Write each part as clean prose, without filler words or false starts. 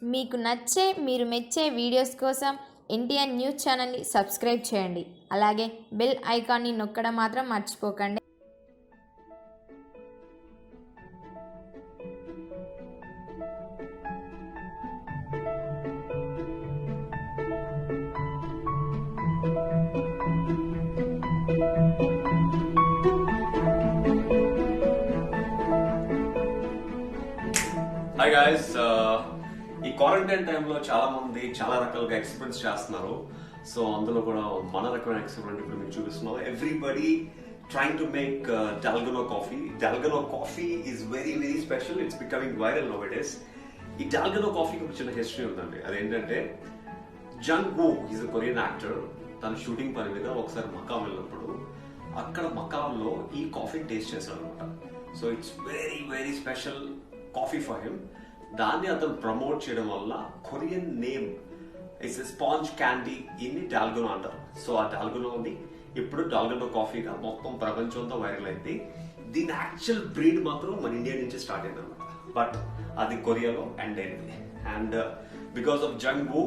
మీకు నచ్చే మీరు మెచ్చే వీడియోస్ కోసం ఎన్టీఆర్ న్యూస్ ఛానల్ని సబ్స్క్రైబ్ చేయండి. అలాగే బెల్ ఐకాన్ని నొక్కడం మాత్రం మర్చిపోకండి. హాయ్ గాయస్, ఈ క్వారంటైన్ టైంలో చాలా మంది చాలా రకాలుగా ఎక్స్పెరిమెంట్స్ చేస్తున్నారు. సో అందులో కూడా మన రకమైన ఎక్స్పెరిమెంట్ ఇప్పుడు మీకు చూపిస్తున్నాం. Everybody trying to make dalgona coffee. Dalgona coffee is very very special. It's becoming viral nowadays. ఈ డాల్గనో కాఫీకి ఒక చిన్న హిస్టరీ ఉందండి. అదేంటంటే Jung Woo is a Korean actor. తన షూటింగ్ పని మీద ఒకసారి మకాం వెళ్ళినప్పుడు అక్కడ మకాంలో ఈ కాఫీ టేస్ట్ చేశాడు అనమాట. So it's very very special coffee for him. దాన్ని అతను ప్రమోట్ చేయడం వల్ల Korean name it's sponge candy ఇన్ని డాల్గనో అంటారు. సో ఆ డాల్గనోని ఇప్పుడు డాల్గనో కాఫీగా మొత్తం ప్రపంచంతో వైరల్ అయింది. దీని యాక్చువల్ బ్రీడ్ మాత్రం మన ఇండియా నుంచి స్టార్ట్ అయింది అనమాట. బట్ అది కొరియాలో ఎండ్ అయింది. And because of Jung Woo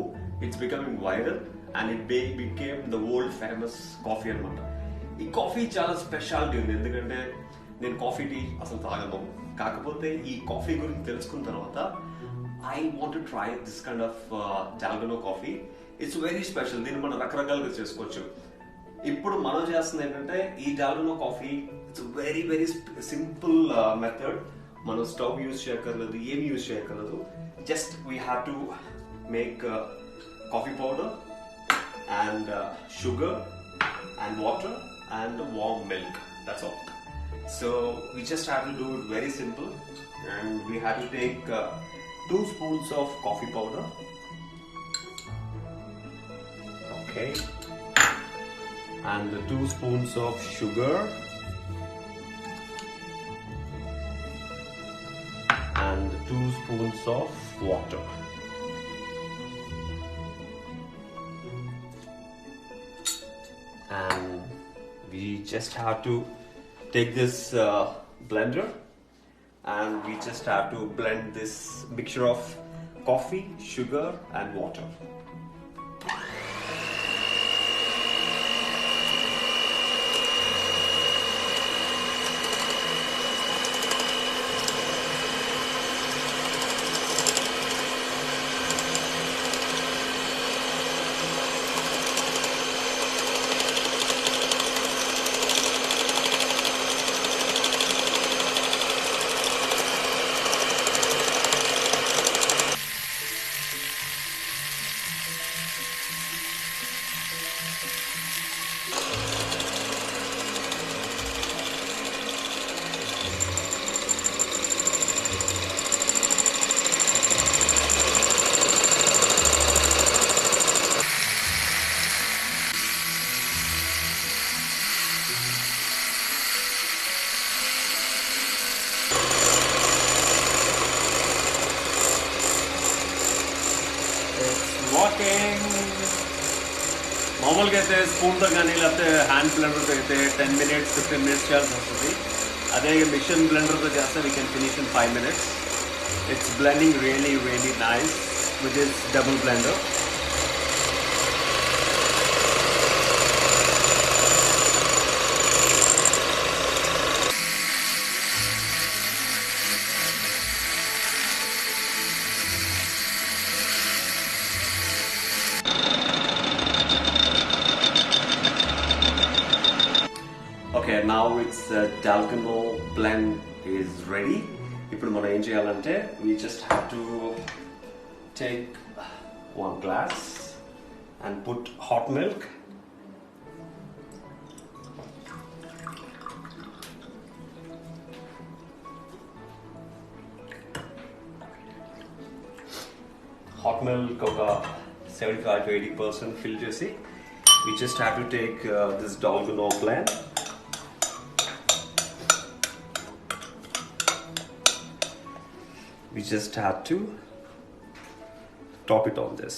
it's becoming viral and it became the world famous coffee అనమాట. ఈ కాఫీ చాలా స్పెషాలిటీ ఉంది. ఎందుకంటే నేను కాఫీ టీ అసలు తాగను. కాకపోతే ఈ కాఫీ గురించి తెలుసుకున్న తర్వాత I want to try this kind of dalgona coffee. It's very special. దీన్ని మనం రకరకాలుగా చేసుకోవచ్చు. ఇప్పుడు మనం చేస్తుంది ఏంటంటే ఈ dalgona coffee it's very very simple method. మనం స్టవ్ యూజ్ చేయక్కర్లేదు, ఏమి యూజ్ చేయక్కర్లేదు. Just we have to make coffee powder and sugar and water and warm milk. That's all. So we just have to do it very simple, and we have to take 2 spoons of coffee powder. Okay. And 2 spoons of sugar. And 2 spoons of water. And we just have to take this blender, and we just have to blend this mixture of coffee, sugar and water. మామూలుగా అయితే స్పూన్తో కానీ లేకపోతే hand బ్లెండర్తో అయితే 10 minutes 15 minutes చేయాల్సి వస్తుంది. అదే machine బ్లెండర్తో చేస్తే we can finish in 5 minutes. It's blending really really nice with this double blender. Okay, now it's Dalgano blend is ready. ఇప్పుడు మనం ఏం చేయాలంటే we just have to take 1 glass and put hot milk. Hot milk ఒక 75 to 80% fill చేసి we just have to take this Dalgano blend. We just have to top it on this.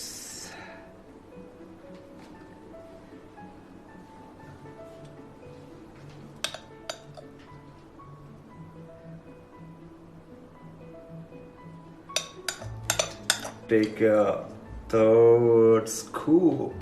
take a third scoop.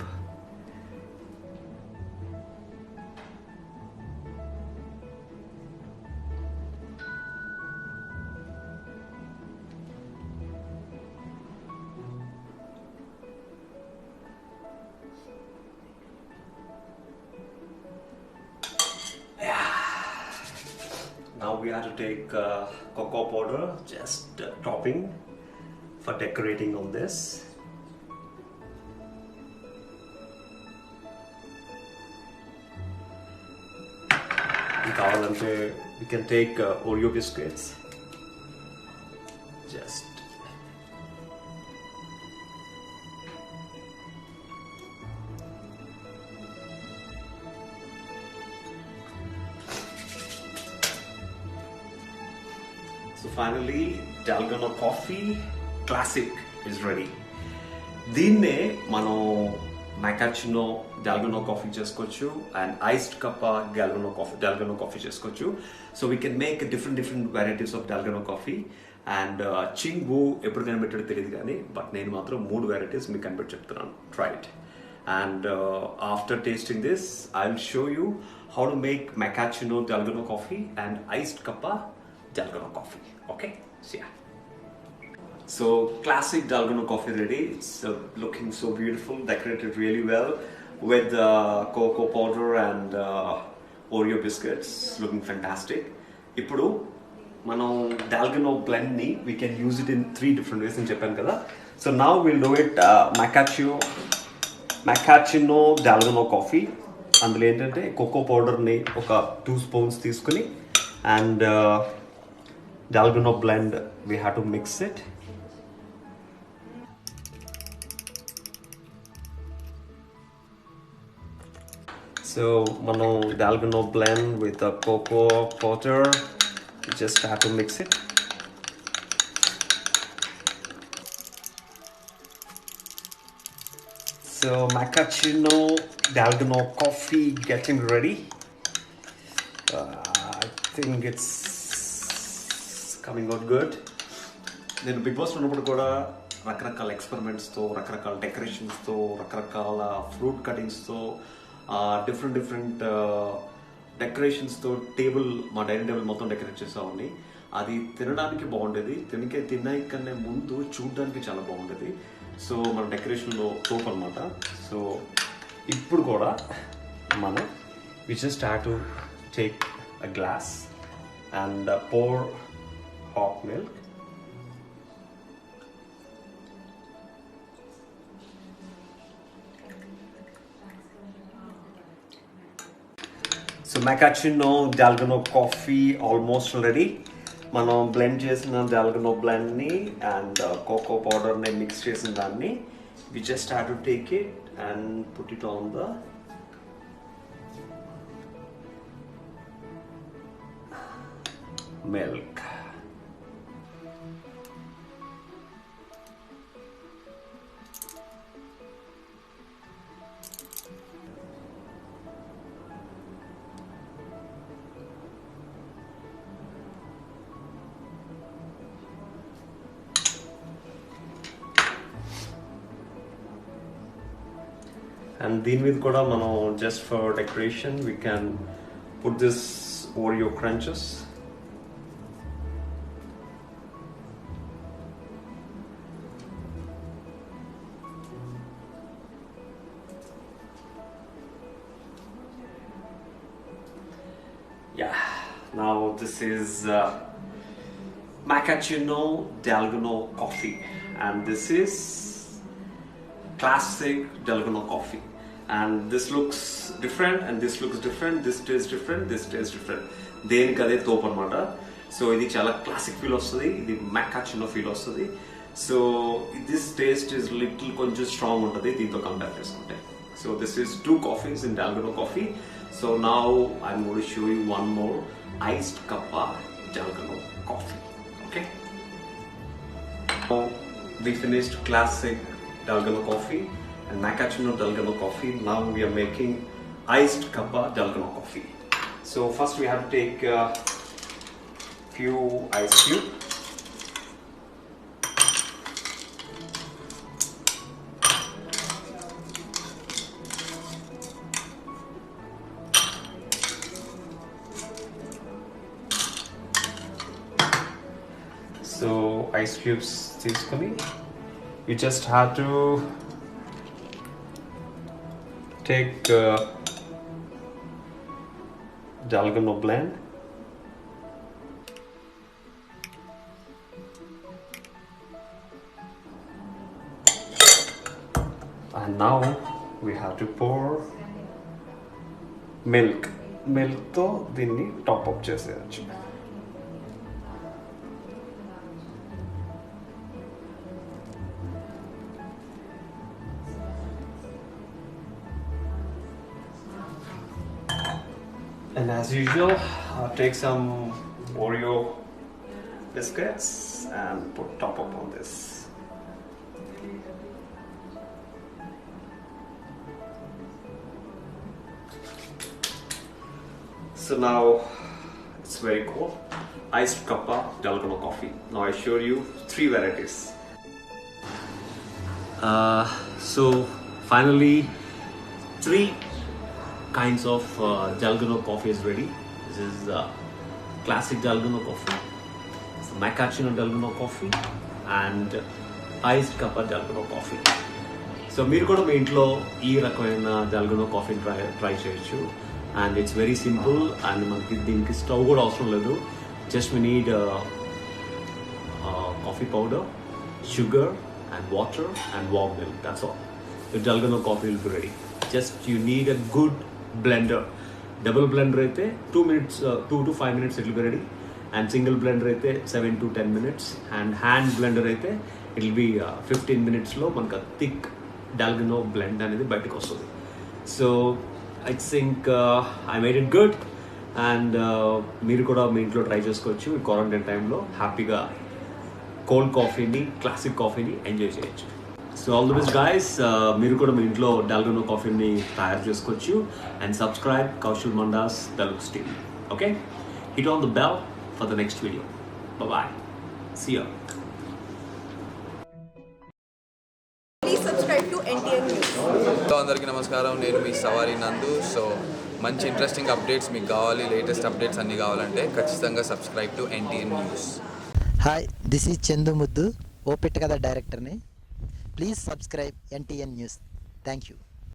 Now we have to take cocoa powder, just topping for decorating on this. We can take Oreo biscuits. Just so finally, Dalgona coffee classic is ready. దీన్నే మనం macchiato dalgona coffee చేసుకోవచ్చు and iced cup dalgona coffee చేసుకోవచ్చు. So we can make different varieties of dalgona coffee and Chindu ఎప్పుడు కనిపెట్టాడో తెలియదు కానీ but నేను మాత్రం 3 varieties మీకు కనిపెట్టి చెప్తున్నాను. Try it. And after tasting this, I'll show you how to make macchiato dalgona coffee and iced cup dalgona coffee. Okay? So yeah. So classic dalgona coffee ready. It's looking so beautiful, decorated really well with cocoa powder and Oreo biscuits. Looking fantastic. ఇప్పుడు మనం dalgona blend ని we can use it in 3 different ways అని చెప్పాను కదా. So now we'll do it macchiato dalgona coffee. అందులో ఏంటంటే cocoa పౌడర్ని ఒక 2 spoons తీసుకుని and dalgona blend we have to mix it. So mano dalgona blend with the cocoa powder, just have to mix it. So macchiato dalgona coffee getting ready. I think it's coming out good. నేను big boss ఉన్నప్పుడు కూడా రకరకాల ఎక్స్పెరిమెంట్స్తో రకరకాల డెకరేషన్స్తో రకరకాల fruit కటింగ్స్తో different డెకరేషన్స్తో table మా dining table మొత్తం decorate చేసామని. అది తినడానికి బాగుండేది, తినకనే ముందు చూడడానికి చాలా బాగుండేది. సో మన డెకరేషన్లో తోపు అనమాట. సో ఇప్పుడు కూడా మనం we just have to take a glass and pour hot milk. So macchiato dalgona coffee almost ready. మనం బ్లెండ్ చేసిన dalgona blend ని and cocoa powder ని మిక్స్ చేసిన దాన్ని we just have to take it and put it on the milk. And దీని మీద కూడా మనం just for decoration we can put this Oreo crunches. Yeah, now this is macchiato dalgona coffee and this is classic dalgona coffee. And this looks different and this looks different, this tastes different, this tastes different. దేనికి అదే తోపు అనమాట. So ఇది చాలా classic feel వస్తుంది, ఇది macchiato feel వస్తుంది. So this taste is little కొంచెం స్ట్రాంగ్ ఉంటుంది దీంతో కంపేర్ చేసుకుంటే. So this is 2 coffees in dalgona coffee. So now I'm going to show you one more iced cup dalgona coffee. Okay. Now we finished classic dalgona coffee and macchiato dalgona coffee. Now we are making iced cup dalgona coffee. So first we have to take few ice cubes. cubes తీసుకొని you just have to take dalgona blend and now we have to pour milk తో దీన్ని top up చేసేయచ్చు. And as usual, take some Oreo biscuits and put top up on this. So now it's very cool. Iced cuppa dalgona coffee. Now I show you 3 varieties. So finally 3 kinds of dalgona coffee is ready. This is classic dalgona coffee, macchiato dalgona coffee, and iced cuppa dalgona coffee. So మీరు కూడా మీ ఇంట్లో ఈ రకమైన dalgona coffee try చేయొచ్చు. And it's very simple and మనకి దీనికి stove కూడా అవసరం లేదు. Just we need coffee powder, sugar and water and warm milk. That's all. The dalgona coffee will be ready. Just you need a good blender. Double blender అయితే 2 minutes 2 to 5 minutes it will be ready, and single blender అయితే 7 to 10 minutes, and hand blender అయితే it will be 15 minutes లో మనకు thick dalgona blend అనేది బయటకు వస్తుంది. So I think I made it good, and మీరు కూడా మీ ఇంట్లో ట్రై చేసుకోవచ్చు. ఈ క్వారంటైన్ టైంలో హ్యాపీగా కోల్డ్ కాఫీని, క్లాసిక్ కాఫీని ఎంజాయ్ చేయొచ్చు. So all the best guys. మీరు కూడా మీ ఇంట్లో dalgona కాఫీని తయారు చేసుకోవచ్చు. And subscribe Kaushal Manda's Deluxe TV. Okay, hit on the bell for the next video. Bye, see you. Subscribe to NTN News. అందరికీ నమస్కారం, నేను మీ సవారి నందు. సో మంచి ఇంట్రెస్టింగ్ అప్డేట్స్ మీకు కావాలి, లేటెస్ట్ అప్డేట్స్ అన్నీ కావాలంటే ఖచ్చితంగా subscribe to NTN news. Hi, this is Chandu ముద్దు, ఓ పెట్ట కథ డైరెక్టర్ని. Please subscribe NTN news. Thank you.